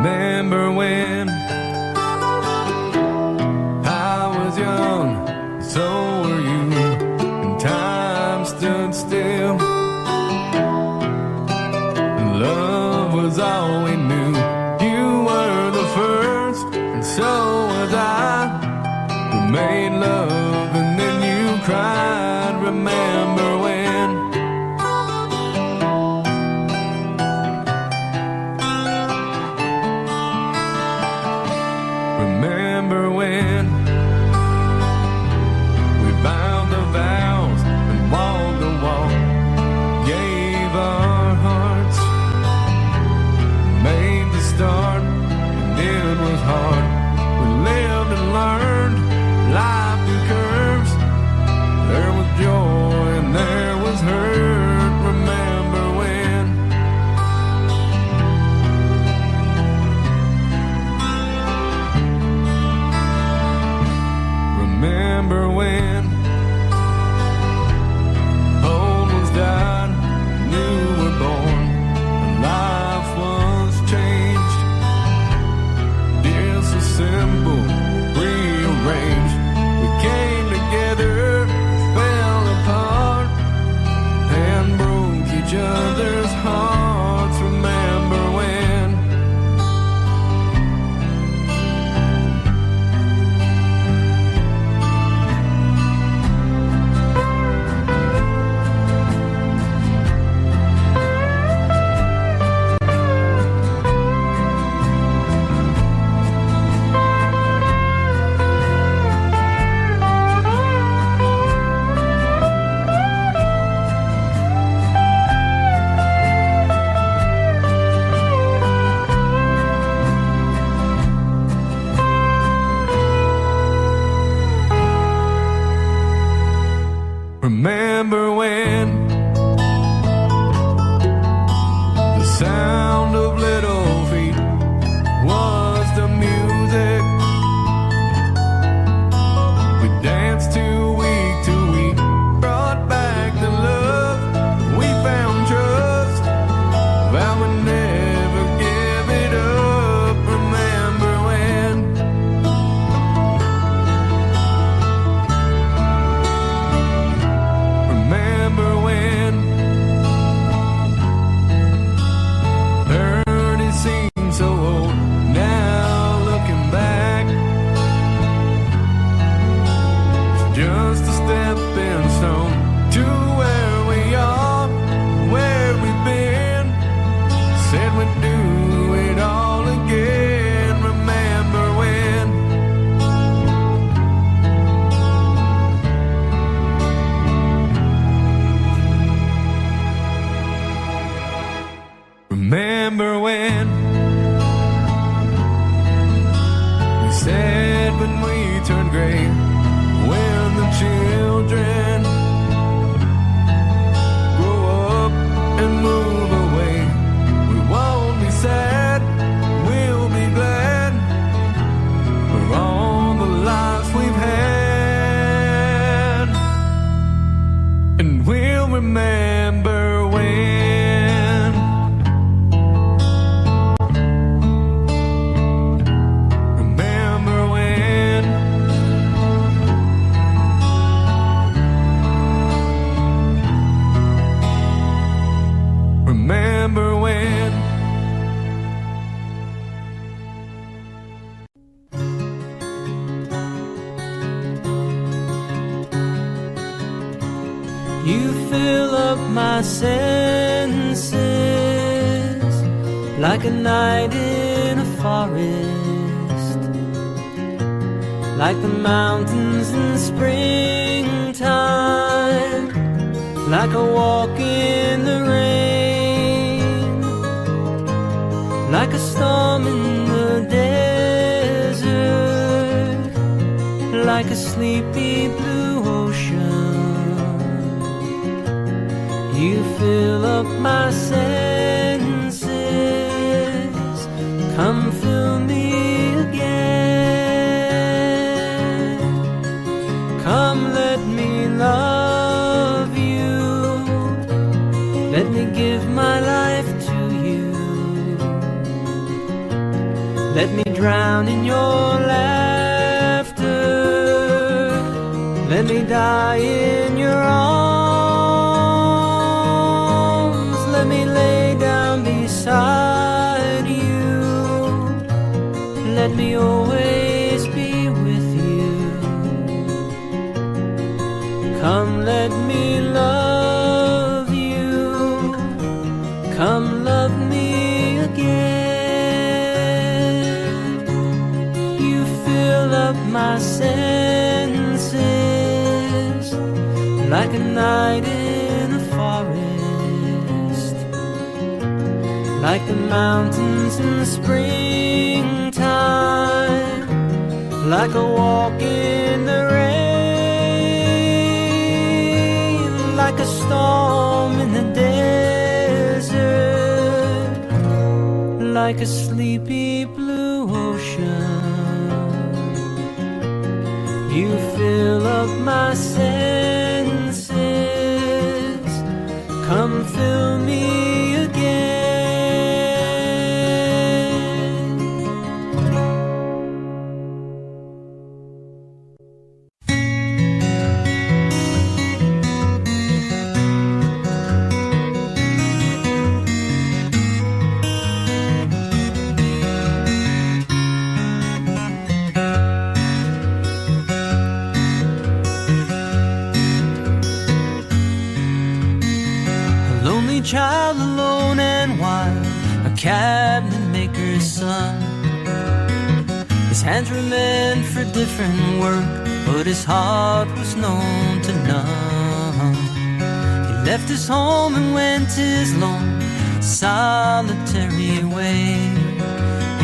Remember when I was young, so were you, and time stood still. Love was all we knew. You were the first, and so was I. We made love and then you cried. Remember when? Remember when we bound the vows and walked the walk, gave our hearts, made the start, and it was hard. We lived and learned life through curves. There was joy and there was hurt. Remember when? Remember when old ones died, new were born, and life was changed. Dear, so simple, rearranged. We came together, fell apart, and broke each other's hearts. Remember when? Remember when the sound of little feet was the music we danced to week, brought back the love, we found trust, vowed we'd never give it up. Remember when? Remember when? Heard it seemed so old, now looking back, it's just a stepping stone to where we are, where we've been. Said we'd do it all again. Remember when? Remember when we said when we turned gray, when the children grow up and move away, we won't be sad, we'll be glad for all the lives we've had, and we'll remember when. Remember when? Remember when? You fill up my senses like a night in a forest, like the mountains in springtime, like a walk in the rain, like a storm in the desert, like a sleepy blue ocean. You fill up my senses, come fill me again. Come let me love you, let me give my life to you. Let me drown in your laughter. Let me die in your arms. Let me lay down beside you. Let me always be with you. Come, let me love you. Come, love me again. You fill up my senses like a night in a forest, like the mountains in the springtime, like a walk in the rain, like a storm in the desert, like a sleepy blue ocean. You fill up my senses. Come fill me again. Child alone and wild, a cabinet maker's son. His hands were meant for different work, but his heart was known to none. He left his home and went his lone, solitary way,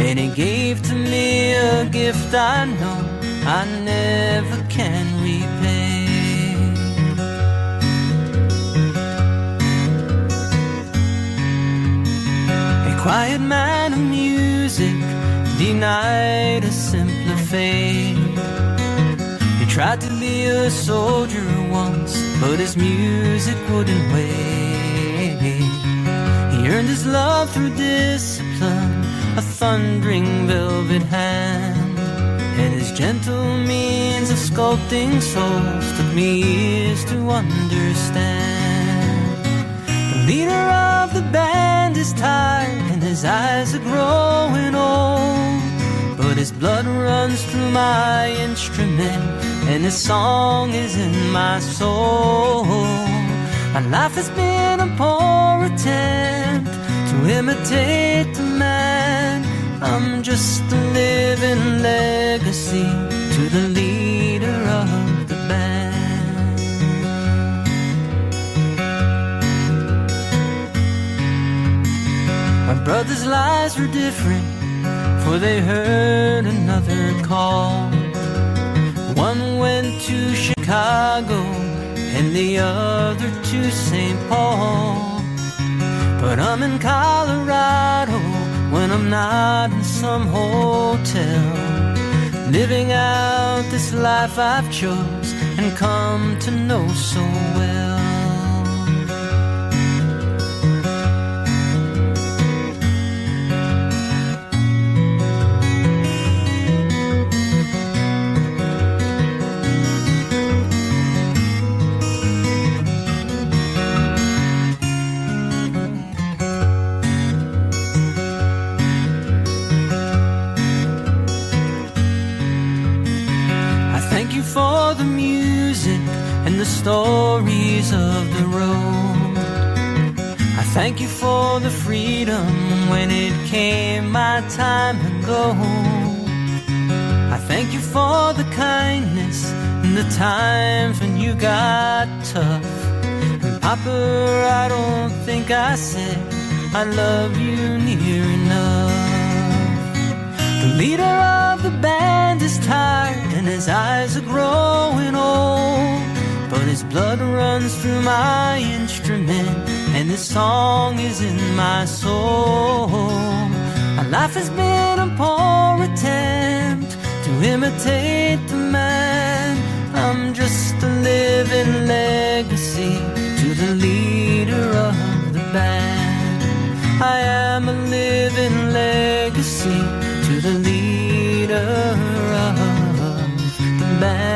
and he gave to me a gift I know I never can repay. Quiet man of music, denied a simpler fate. He tried to be a soldier once, but his music wouldn't wait. He earned his love through discipline, a thundering velvet hand, and his gentle means of sculpting souls took me years to understand. The leader of the band is tired and his eyes are growing old, but his blood runs through my instrument and his song is in my soul. My life has been a poor attempt to imitate the man. I'm just a living legacy to the leader of the band. My brother's lives were different, for they heard another call. One went to Chicago and the other to St. Paul. But I'm in Colorado when I'm not in some hotel, living out this life I've chose and come to know so well. For the music and the stories of the road, I thank you for the freedom when it came my time to go. I thank you for the kindness and the times when you got tough. And Papa, I don't think I said I love you near enough. The leader of the band is tired and his eyes are growing old, but his blood runs through my instrument and his song is in my soul. My life has been a poor attempt to imitate the man. I'm just a living legacy to the leader of the band. I am a living legacy to the leader of the band.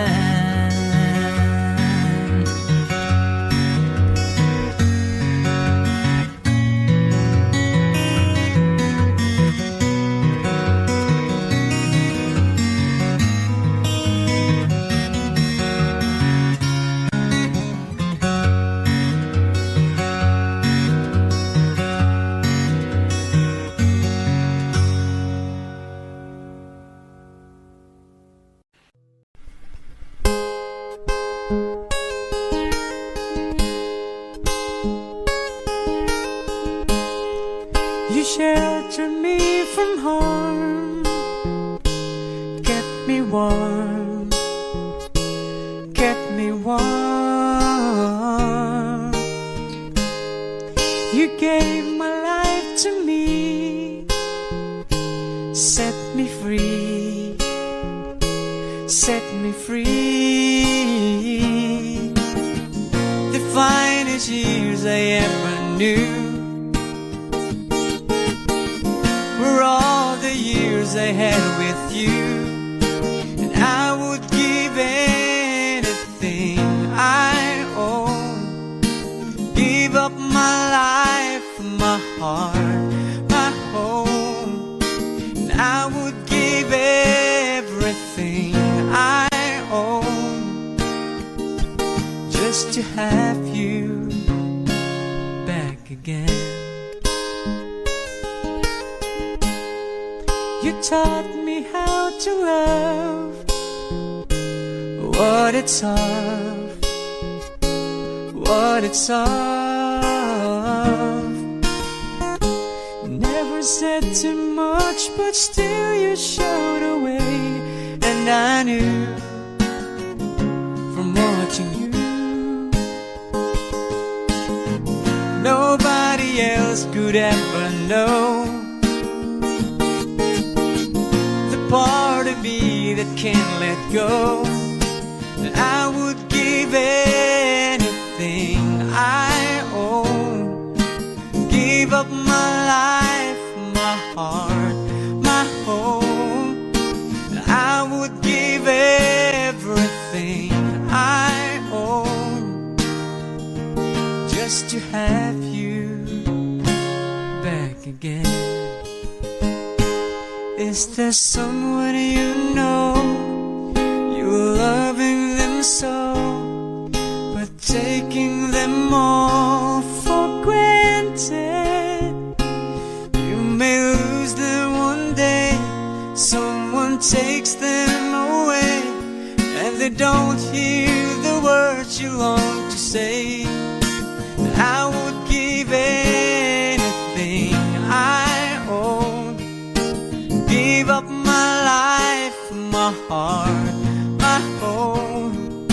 You shelter me from harm, kept me warm, kept me warm. You gave my life to me, set me free, set me free. The finest years I ever knew were all the years I had with you, and I would give anything I own, give up my life, my heart, my home, and I would give everything I own just to have you back again. You taught me how to love, what it's of, what it's of. Never said too much, but still you showed a way, and I knew from watching you nobody else could ever know part of me that can't let go. And I would give anything I own, give up my life, my heart, my home. And I would give everything I own just to have you back again. Is there someone you know, you're loving them so, but taking them all for granted? You may lose them one day, someone takes them away, and they don't hear the words you long to say. I would give anything I own, give up my life, my heart, my home.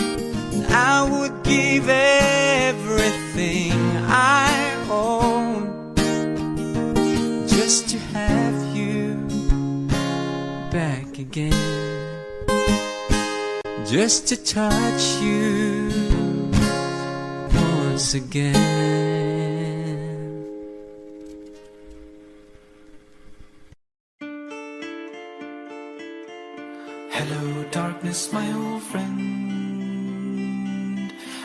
I would give everything I own just to have you back again, just to touch you once again. Hello darkness, my old friend,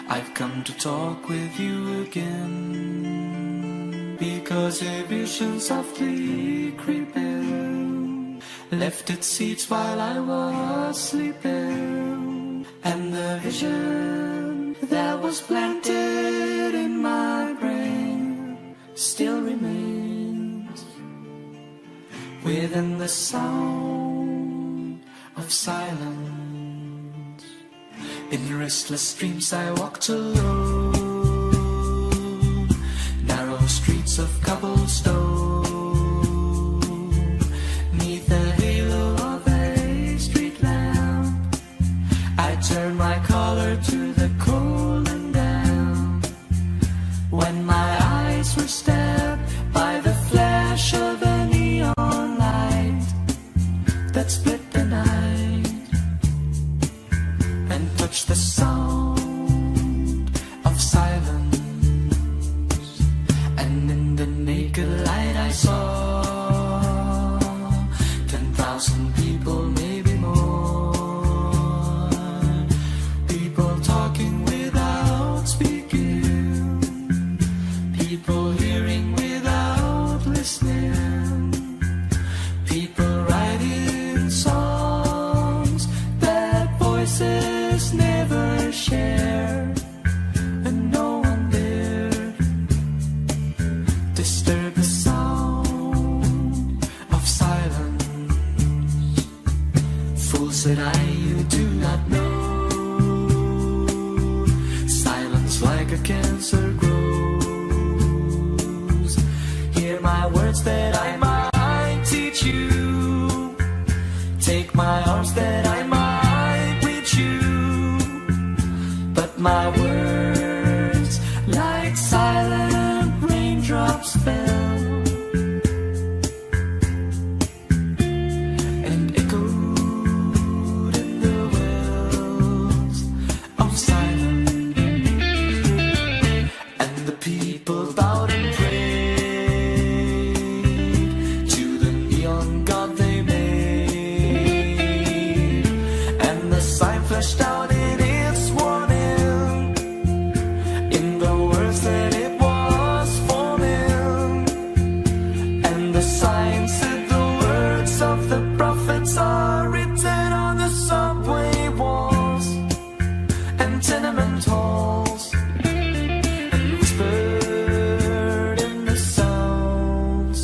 I've come to talk with you again, because a vision softly creeping left its seeds while I was sleeping, and the vision that was planted in my brain still remains within the sound of silence. In restless dreams I walked alone, narrow streets of cobblestone, neath the halo of a street lamp. I turned my collar to the cold and damp, when my eyes were stabbed by the flash of a neon light that split the night and touched the sound of silence. And in the naked light I saw 10,000 1,000 people, maybe more. People talking without speaking. People hearing without listening. People writing songs that voices never share. And no one dared disturb the sound of silence. Fool, said I, you do not know. Silence like a cancer grows. Hear my words that I might teach you. Take my arms that I might reach you. But my words, like silent raindrops, fell and echoed in the wells of silence. And the people bowed and prayed to the neon god they made. And the sign flashed out in its warning, in the words that it was forming. And the sign said the words of the prophets are written on the subway walls and tenement halls, and whispered in the sounds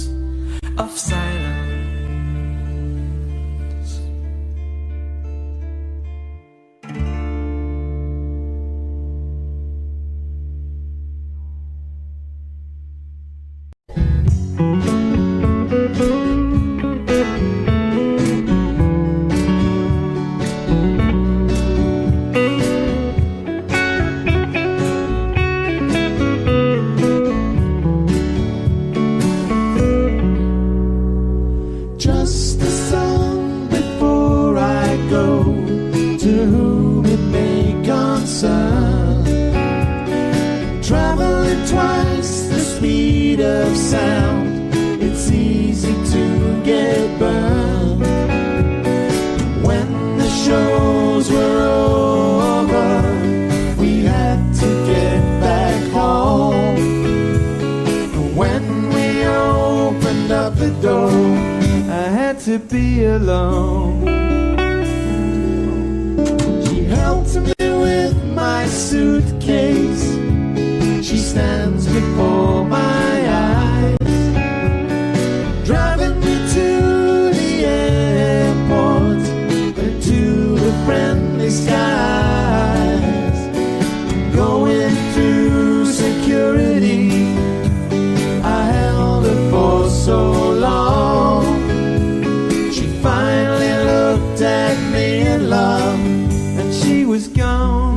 of silence. Just a song before I go, to whom it may concern. Traveling twice the speed of sound, it's easy to get burned. When the shows were over, we had to get back home. When we opened up the door, I had to be alone. She helped me with my suitcase. She stands before my eyes, driving me to the airport, to the friendly skies. Going through security, I held her for so long. She finally looked at me in love, and she was gone.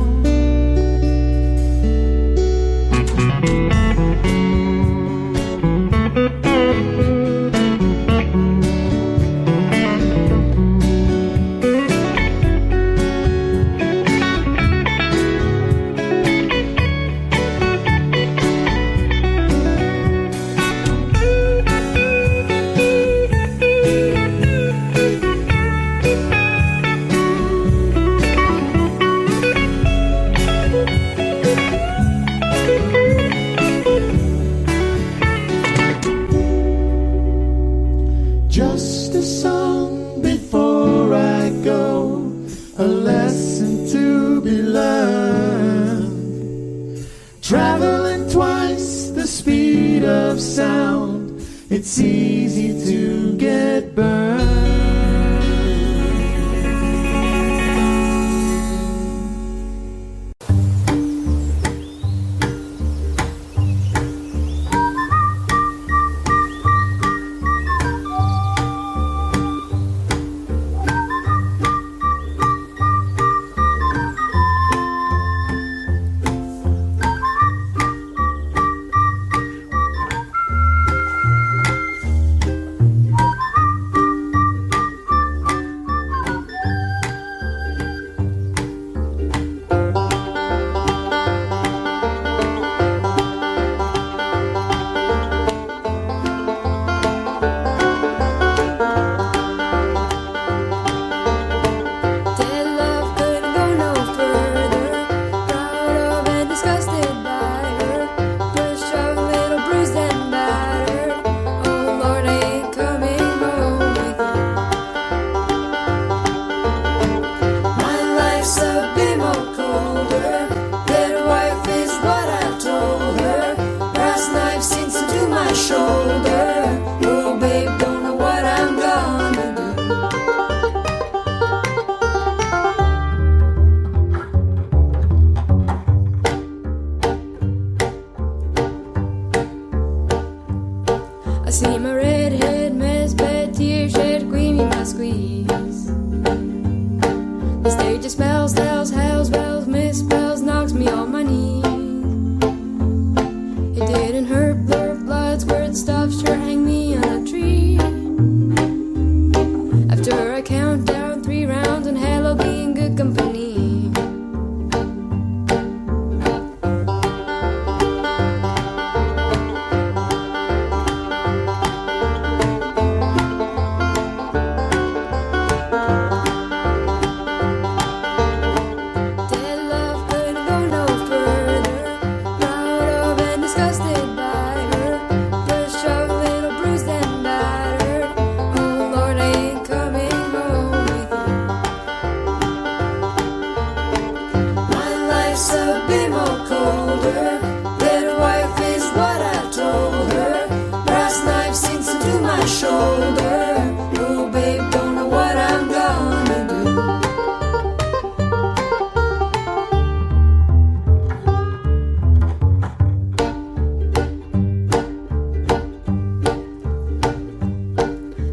Just a song before I go, a lesson to be learned. Traveling twice the speed of sound, it's easy to get burned.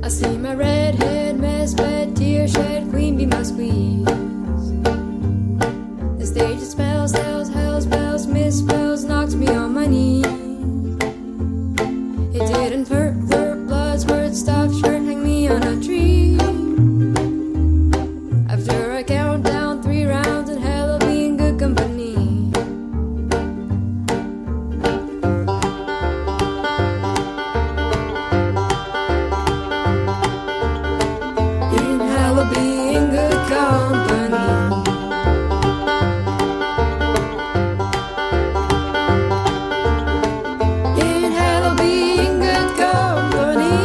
I see my redhead mess bed, tear shed, queen bee my squeeze. The stage it smells, hells, hell spells, misspells, knocks me on my knees. It didn't hurt, blood squirt, stuff shirt, hang me on a tree. After I count down 3 rounds in hell, I'll be in good company. In hell, I'll be in good company. In hell, I'll be in good company.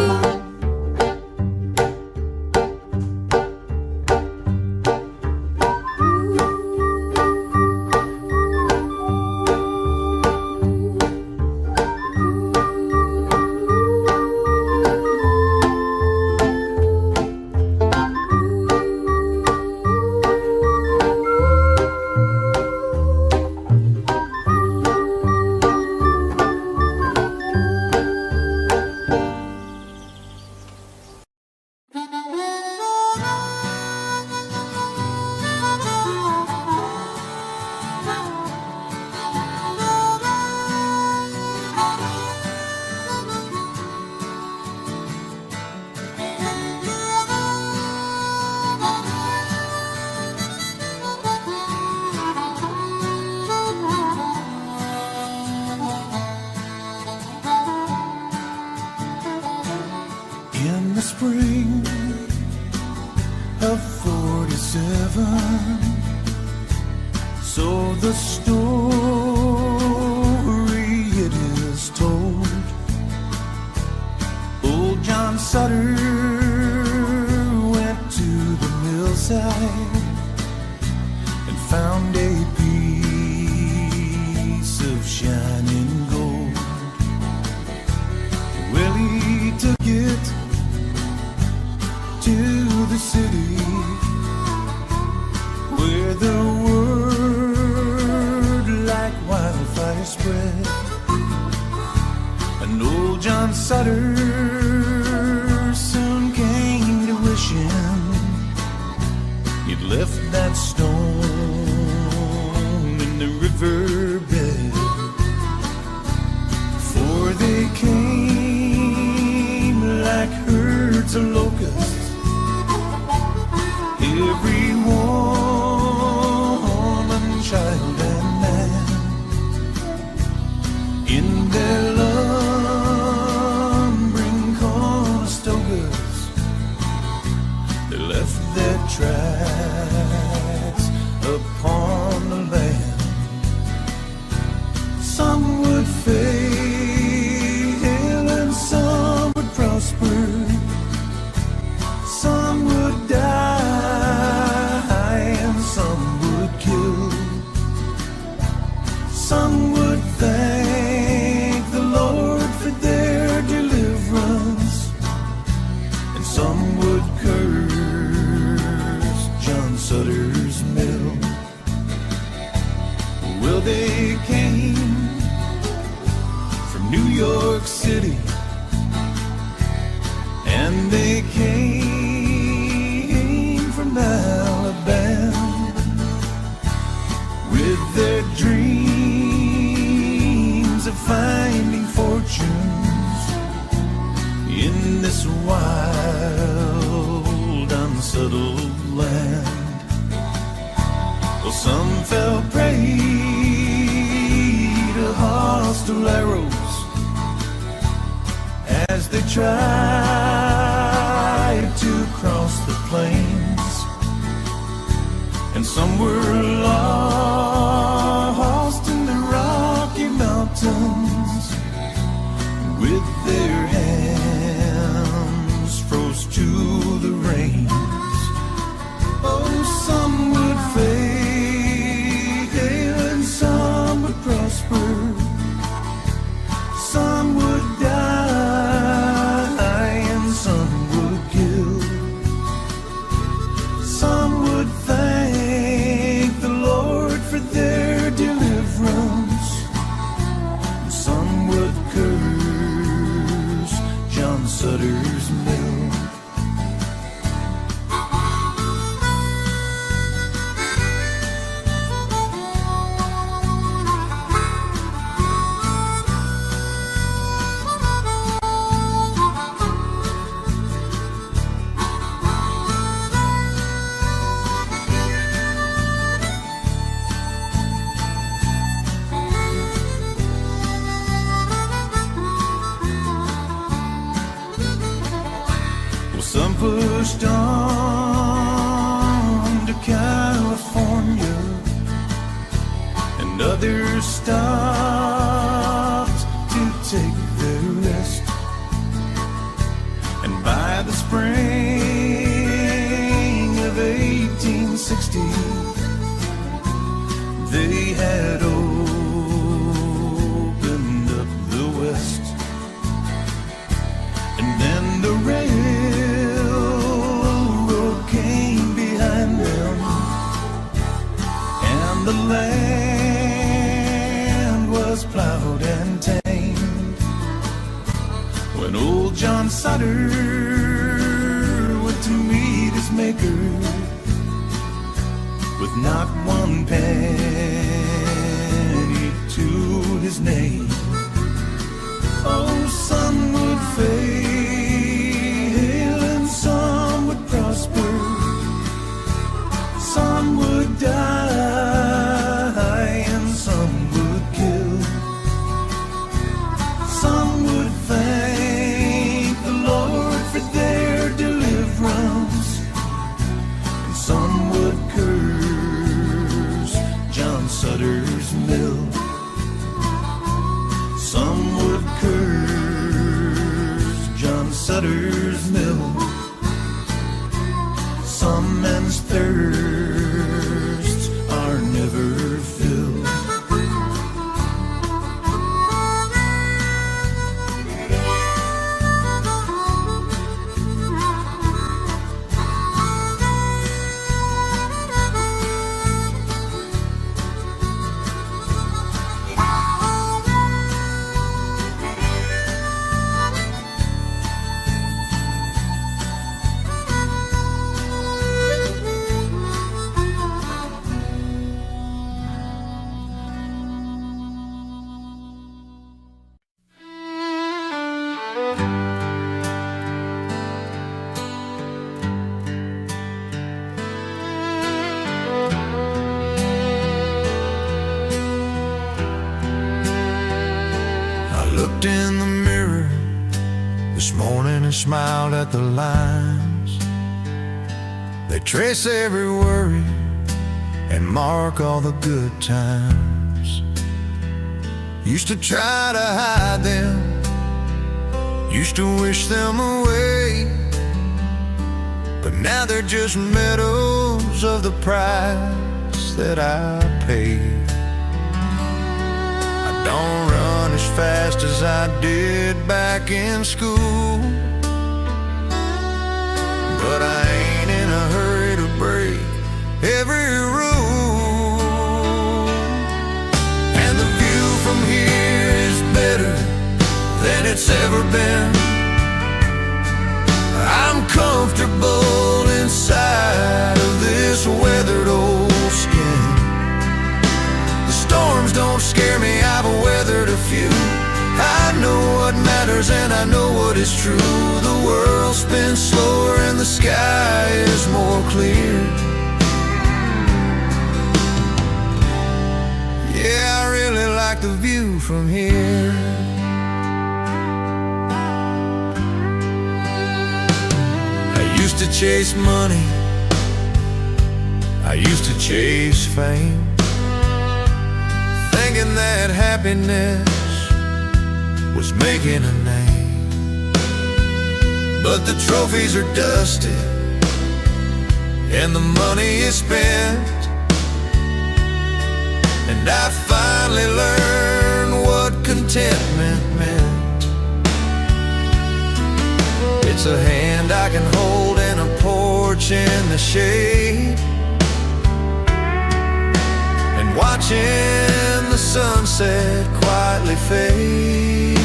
In the spring of 47, so the story it is told. Old John Sutter went to the millside and found a piece of shining gold. Well, he took it to the city where the word like wildfire spread. And old John Sutter soon came to wish him he'd left that stone in the riverbed. For they came like herds of locusts, every woman, child, and man. In their lumbering Conestogas, they left their tracks upon the land. Some would fail and some would prosper. Some would die and some would kill. Some would thank the Lord for their deliverance, and some would curse John Sutter's mill. Well, they came from New York City, and they came from Alabama with their dreams of finding fortunes in this wild, unsettled land. Well, some fell prey to hostile arrows as they tried to cross the plains, and some were lost in the Rocky Mountains with their hands froze to the reins. Oh, some would fail and some would prosper. Some would die and some would kill. Some would thank the Lord for their deliverance. Some would curse John Sutter's mill. Some pushed on to California, and others stopped to take their rest. And by the spring of 1860, they had opened up the West. And then the railroad came behind them, and the land was plowed and tamed. When old John Sutter went to meet his maker with not one penny to his name, oh, some would fail and some would prosper, some would die and some would kill. Some would thank the Lord for their deliverance, and some would curse John Sutter's mill. Some would curse John Sutter's mill. Some men's thirsts are never filled. Looked in the mirror this morning and smiled at the lines. They trace every worry and mark all the good times. Used to try to hide them, used to wish them away, but now they're just medals of the price that I paid. Don't run as fast as I did back in school, but I ain't in a hurry to break every rule. And the view from here is better than it's ever been. I'm comfortable inside of this weathered old skin. Storms don't scare me, I've weathered a few. I know what matters and I know what is true. The world spins slower and the sky is more clear. Yeah, I really like the view from here. I used to chase money, I used to chase fame, thinking that happiness was making a name. But the trophies are dusted and the money is spent, and I finally learned what contentment meant. It's a hand I can hold and a porch in the shade, watching the sunset quietly fade.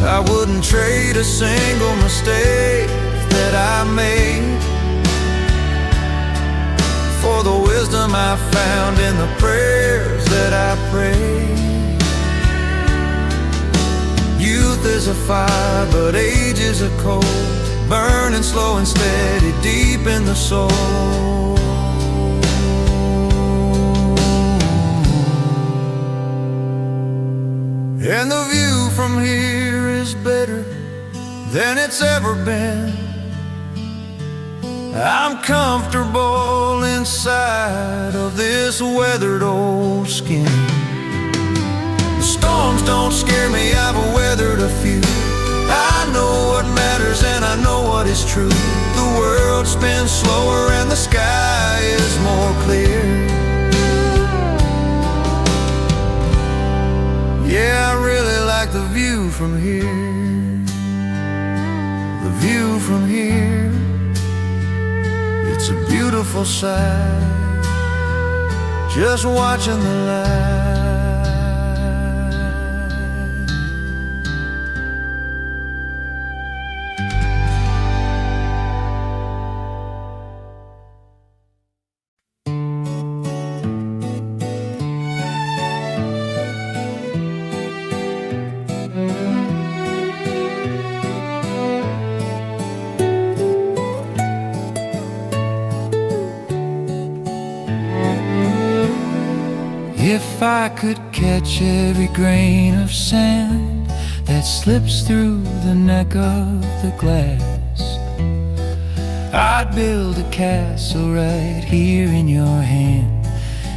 I wouldn't trade a single mistake that I made for the wisdom I found in the prayers that I prayed. You Youth is a fire, but age is a cold, burning slow and steady deep in the soul. And the view from here is better than it's ever been. I'm comfortable inside of this weathered old skin. The storms don't scare me, I've weathered a few. I know what matters and I know what is true. The world spins slower and the sky is more clear. Yeah, I really like the view from here. The view from here, it's a beautiful sight, just watching the light. If I could catch every grain of sand that slips through the neck of the glass, I'd build a castle right here in your hand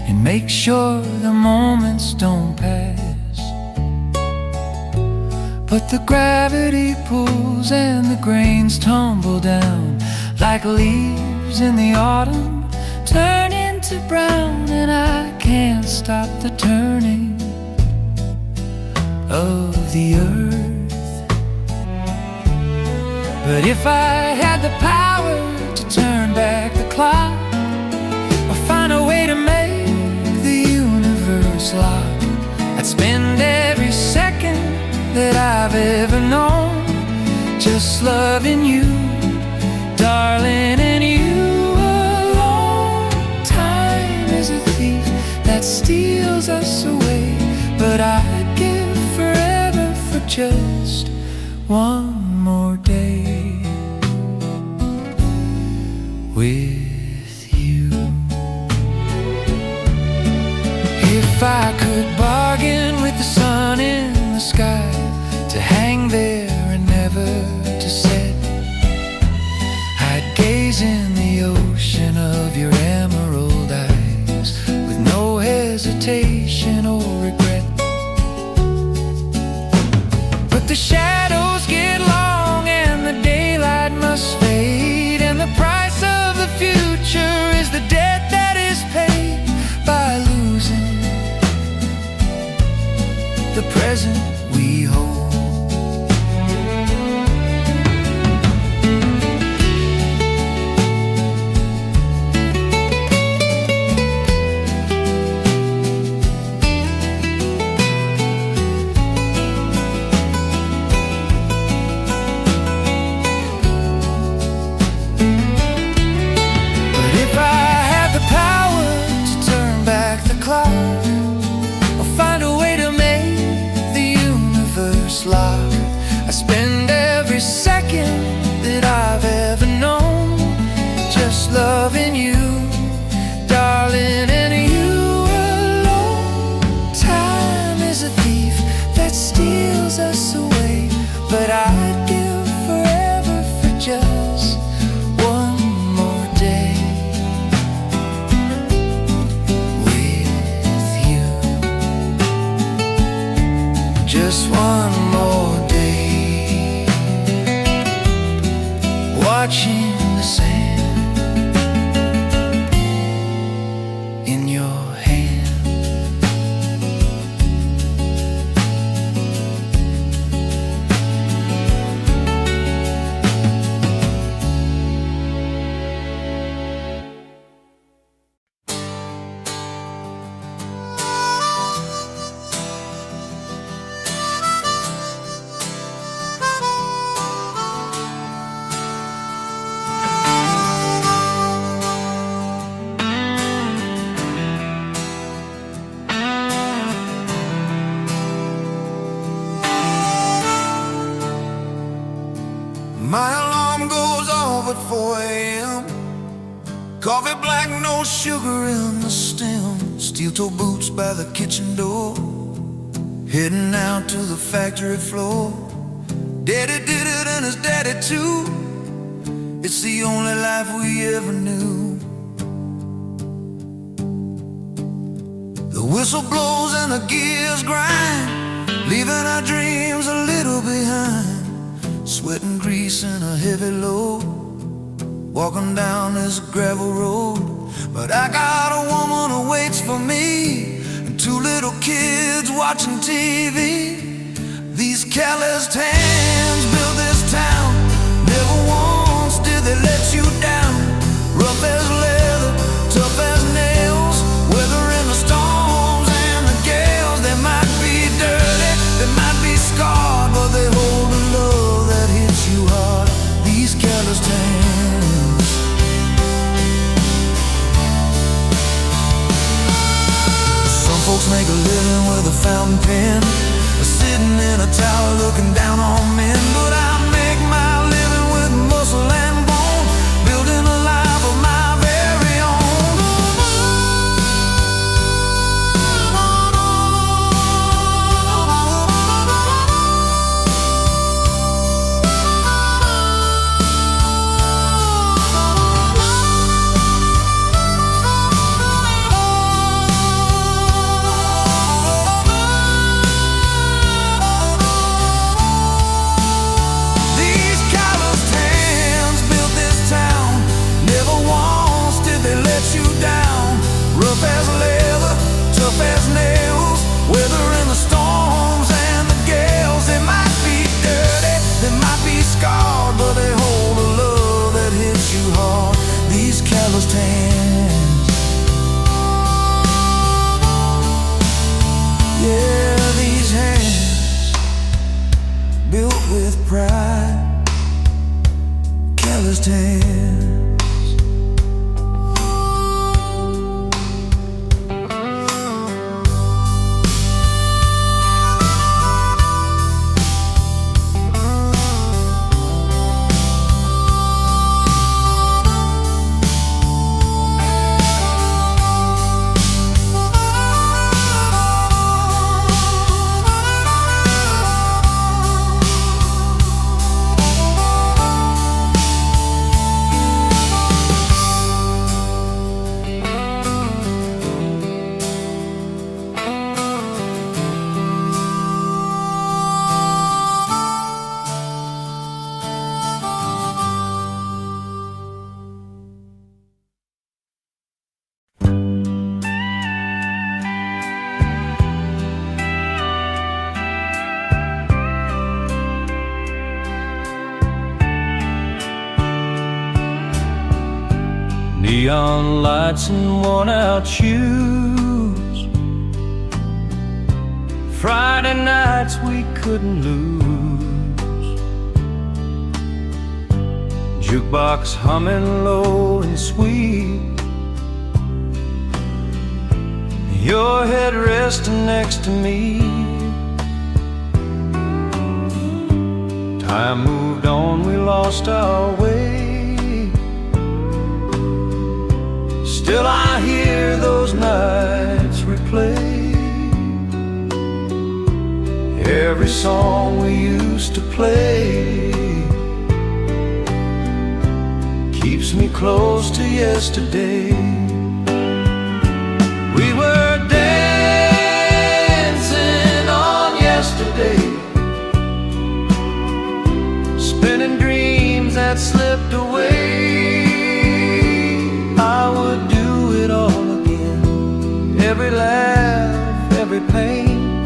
and make sure the moments don't pass. But the gravity pulls and the grains tumble down like leaves in the autumn, turn into brown, and I can't stop the turning of the earth. But if I had the power to turn back the clock, or find a way to make the universe lock, I'd spend every second that I've ever known just loving you, darling, and you alone. Time is a thief that steals us away, but I'd give forever for just one more day with you. If I could bargain with the sun in the sky to hang there and never to set, I'd gaze in the ocean of your emerald eyes with no hesitation or regret. But the shadows get long and the daylight must fade, and the price of the future is the debt that is paid by losing the present we hold. I spend every second that I've ever known just loving you, darling, and you alone. Time is a thief that steals us away, but I'd give forever for just one more day with you. Just one more day, watching the sand in your hand. My alarm goes off at 4 a.m. Coffee black, no sugar in the stem. Steel-toe boots by the kitchen door, heading out to the factory floor. Daddy did it and his daddy too. It's the only life we ever knew. The whistle blows and the gears grind, leaving our dreams a little behind. Sweat and grease in a heavy load, walking down this gravel road. But I got a woman who waits for me, and 2 little kids watching TV. These calloused hands built this town, never once did they let you down. Rough as leather, tough as nails, weathering the storms and the gales. They might be dirty, they might be scarred, but they hold a love that hits you hard. These calloused hands. Some folks make a living with a fountain pen, sitting in a tower looking down on men. But I make my living with muscle and bone, building a life of my very own. Rough as leather, tough as nails, weathering the storms and the gales. They might be dirty, they might be scarred, but they hold a love that hits you hard. These calloused hands. Yeah, these hands built with pride. Calloused hands. Neon lights and worn-out shoes, Friday nights we couldn't lose, jukebox humming low and sweet, your head resting next to me. Time moved on, we lost our way. Still I hear those nights replay. Every song we used to play keeps me close to yesterday. We were dancing on yesterday, spinning dreams that slipped away. I would do it all again, every laugh, every pain,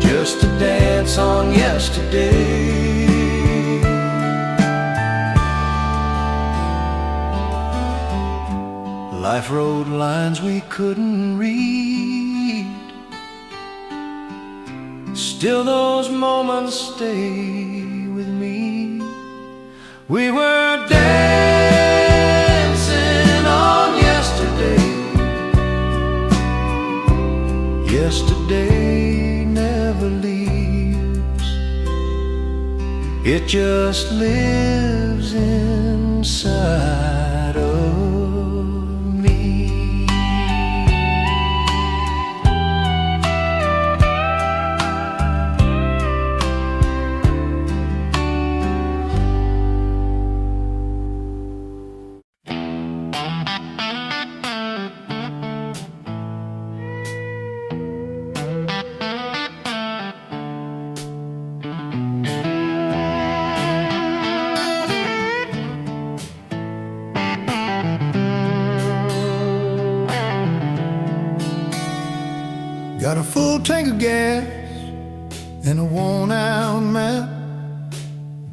just to dance on yesterday. Life wrote lines we couldn't read, still those moments stay with me. We were dancing on yesterday. Yesterday never leaves. It just lives inside of me. Got a full tank of gas and a worn-out map,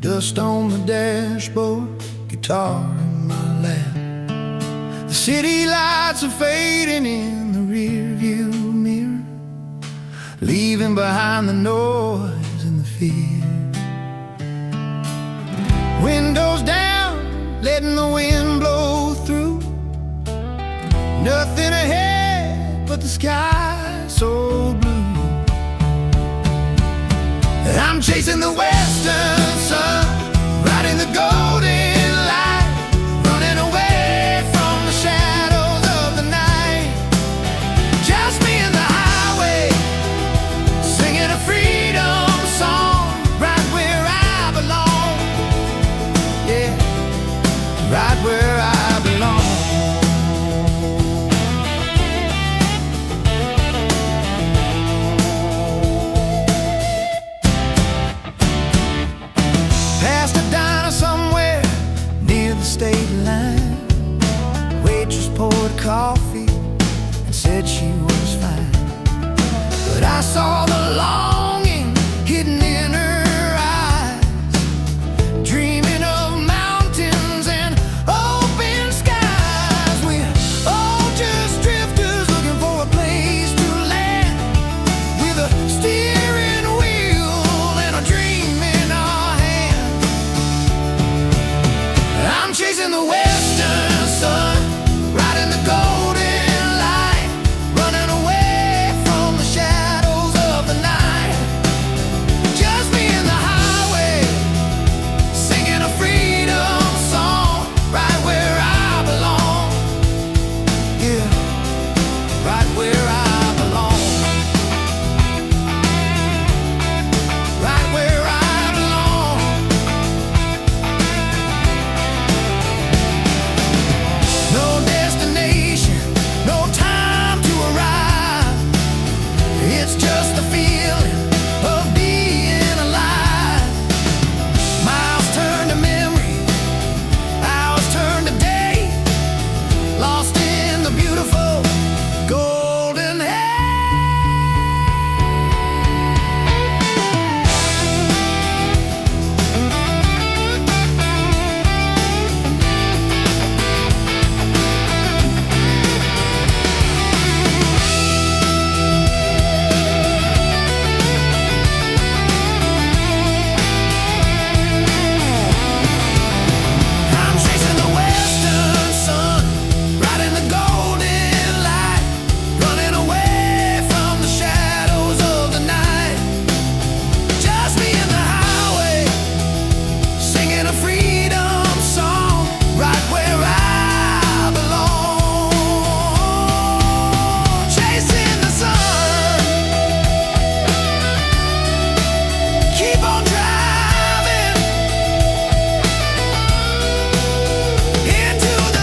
dust on the dashboard, guitar in my lap. The city lights are fading in the rearview mirror, leaving behind the noise and the fear. Windows down, letting the wind blow through. Nothing ahead but the sky so blue. I'm chasing the western sun, riding the golden light, running away from the shadows of the night. Just me and the highway, singing a freedom song, right where I belong. Yeah, right where I belong. State line, waitress poured coffee and said she was fine, but I saw the longing hidden in her eyes, dreaming of mountains and open skies. We're all just drifters looking for a place to land, with a steering wheel and a dream in our hand. I'm chasing the western sun, riding the golden light, running away from the shadows of the night. Just me and the highway, singing a freedom song, right where I belong. Yeah, right where I belong. Right where I belong. No destination, no time to arrive. It's just the feeling of being alive. Miles turn to memory, hours turn to day, lost in the beautiful golden haze. I'm chasing the western sun, riding the golden light, running away from the shadows of the night. Just me and the highway, singing a freedom song, right where I belong. Chasing the sun, keep on driving into the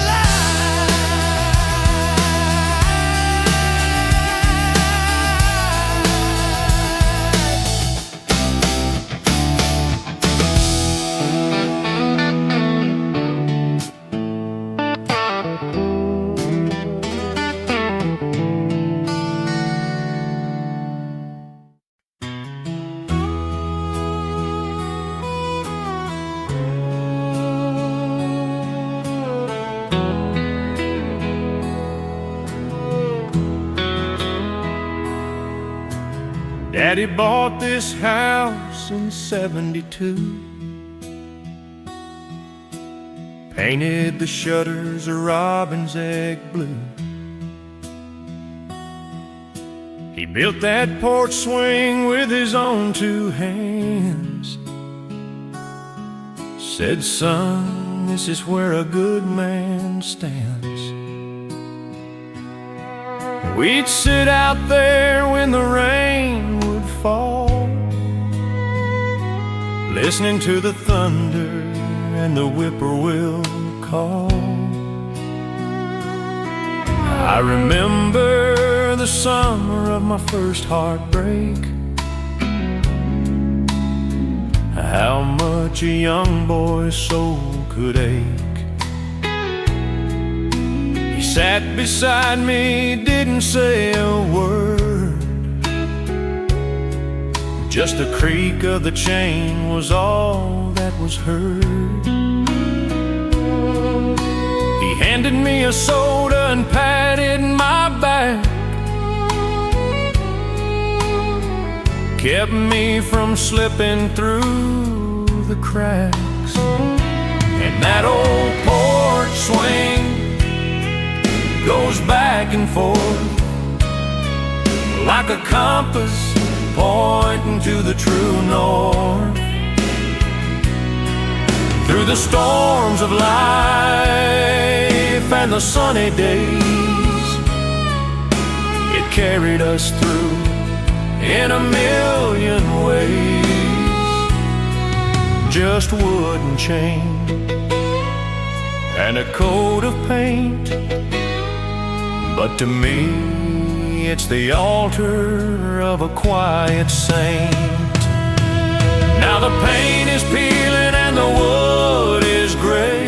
Daddy bought this house in '72, painted the shutters a robin's egg blue. He built that porch swing with his own two hands, said, son, this is where a good man stands. We'd sit out there when the rain would fall, listening to the thunder and the whippoorwill call. I remember the summer of my first heartbreak, how much a young boy's soul could ache. He sat beside me, didn't say a word, just the creak of the chain was all that was heard. He handed me a soda and patted my back, kept me from slipping through the cracks. And that old porch swing goes back and forth like a compass pointing to the true north. Through the storms of life and the sunny days, it carried us through in a million ways. Just wood and chain and a coat of paint, but to me it's the altar of a quiet saint. Now the paint is peeling and the wood is gray.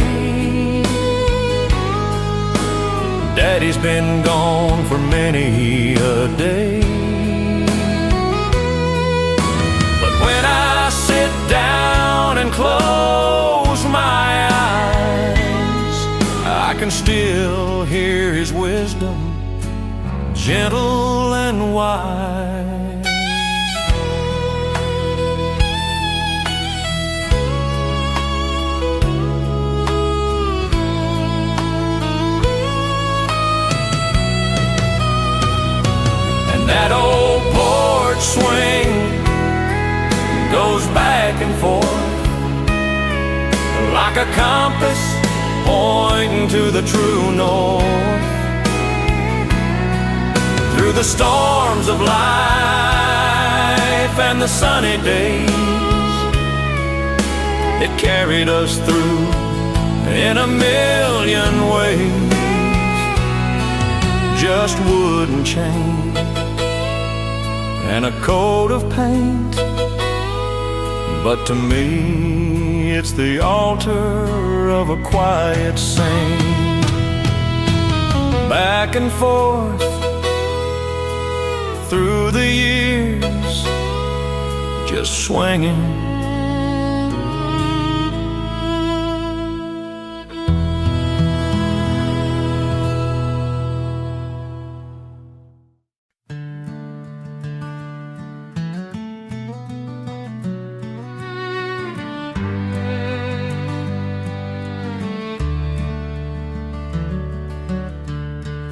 Daddy's been gone for many a day. But when I sit down and close my eyes, I can still hear his wisdom, gentle and wise. That old porch swing goes back and forth like a compass pointing to the true north. Through the storms of life and the sunny days, it carried us through in a million ways. Just wood and chain and a coat of paint, but to me it's the altar of a quiet saint. Back and forth through the years, just swinging.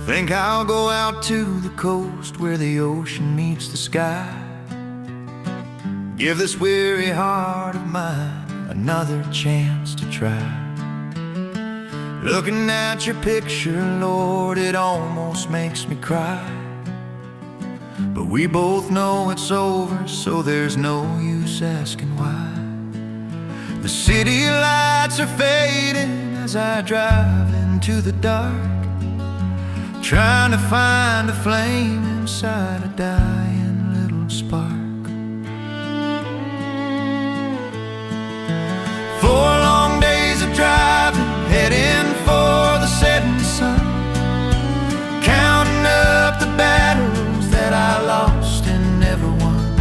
Think I'll go out to the coast where the ocean meets the sky. Give this weary heart of mine another chance to try. Looking at your picture, Lord, it almost makes me cry. But we both know it's over, so there's no use asking why. The city lights are fading as I drive into the dark, trying to find a flame inside a dying little spark. 4 long days of driving, heading for the setting sun, counting up the battles that I lost and never won.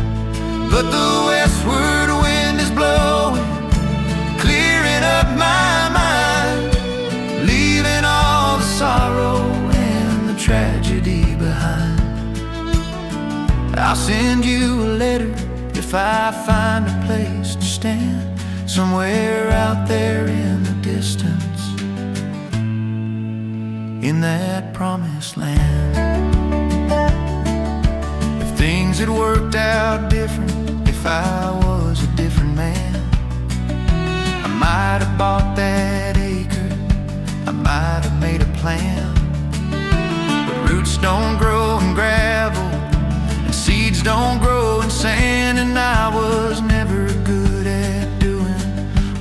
But the westward wind is blowing, clearing up my mind, leaving all the sorrow, tragedy behind. I'll send you a letter if I find a place to stand, somewhere out there in the distance, in that promised land. If things had worked out different, if I was a different man, I might have bought that acre, I might have made a plan. But roots don't grow in gravel, and seeds don't grow in sand, and I was never good at doing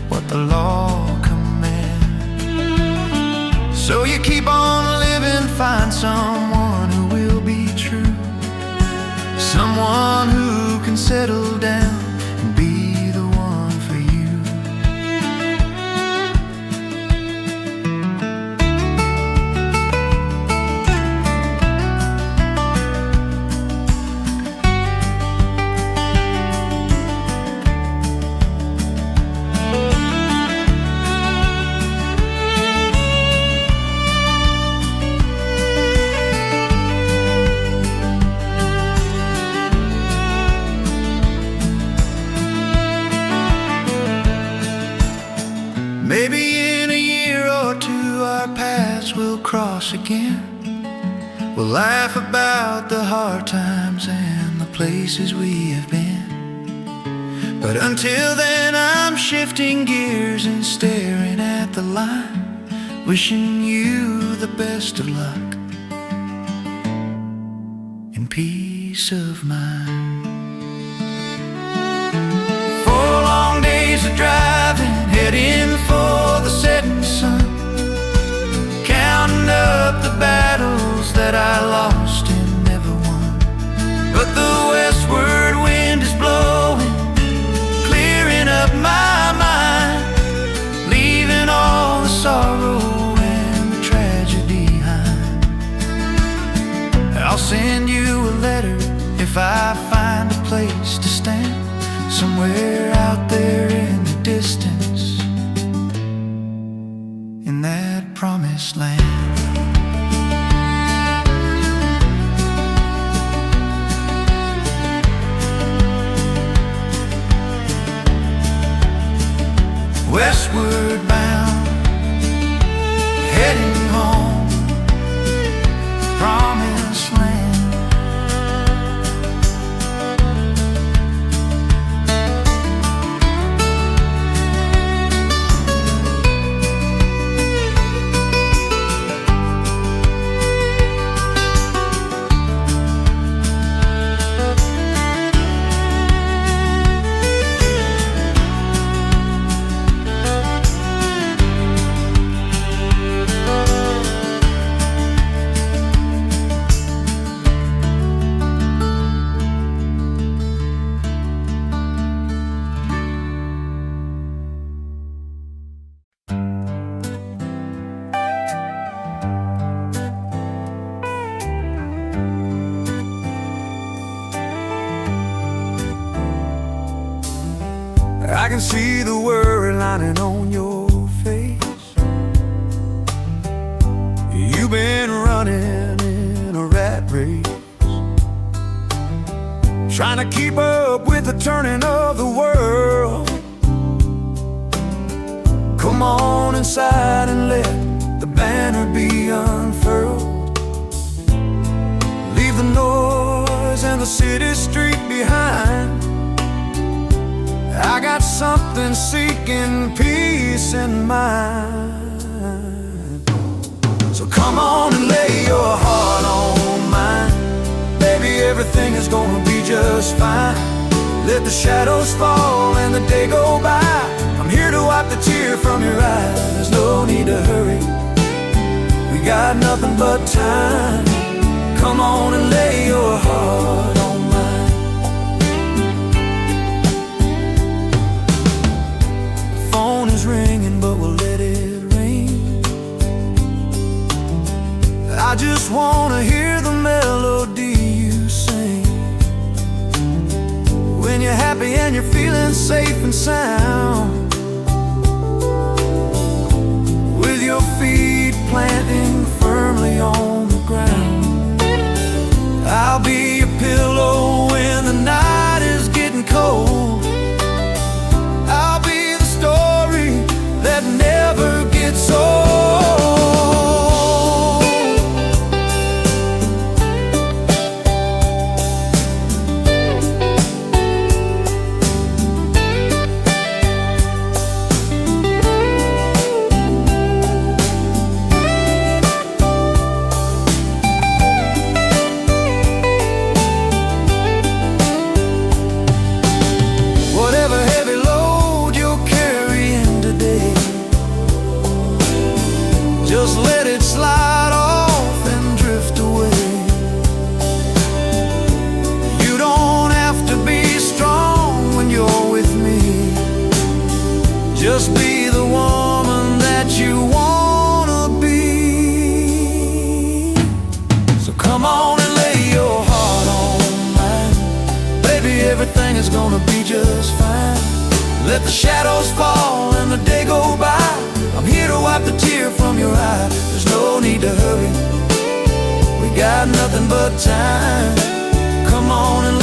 what the law commands. So you keep on living, find someone who will be true, someone who can settle down and be the one for you. Maybe in a year or two our paths will cross again. We'll laugh about the hard times and the places we have been. But until then I'm shifting gears and staring at the line, wishing you the best of luck and peace of mind. 4 long days of driving, heading for the setting sun, counting up the battles that I lost and never won. But the westward wind is blowing, clearing up my mind, leaving all the sorrow and the tragedy behind. I'll send you a letter if I find a place to stand, somewhere out there in the distance, in that promised land. Westward bound, heading home, promised land. I can see the worry lining on your face. You've been running in a rat race, trying to keep up with the turning of the world. Come on inside and let the banner be unfurled. Leave the noise and the city street behind. I got something seeking peace in mind. So come on and lay your heart on mine. Baby, everything is gonna be just fine. Let the shadows fall and the day go by. I'm here to wipe the tear from your eye. There's no need to hurry, we got nothing but time. Come on and lay your heart on mine. The phone is ringing, but we'll let it ring. I just wanna hear the melody you sing. When you're happy and you're feeling safe and sound, with your feet planting firmly on the ground. I'll be your pillow when the night is getting cold. I'll be the story that never gets old. just be the woman that you wanna be. So come on and lay your heart on mine. Baby, everything is gonna be just fine. Let the shadows fall and the day go by. I'm here to wipe the tear from your eye. There's no need to hurry, we got nothing but time. Come on and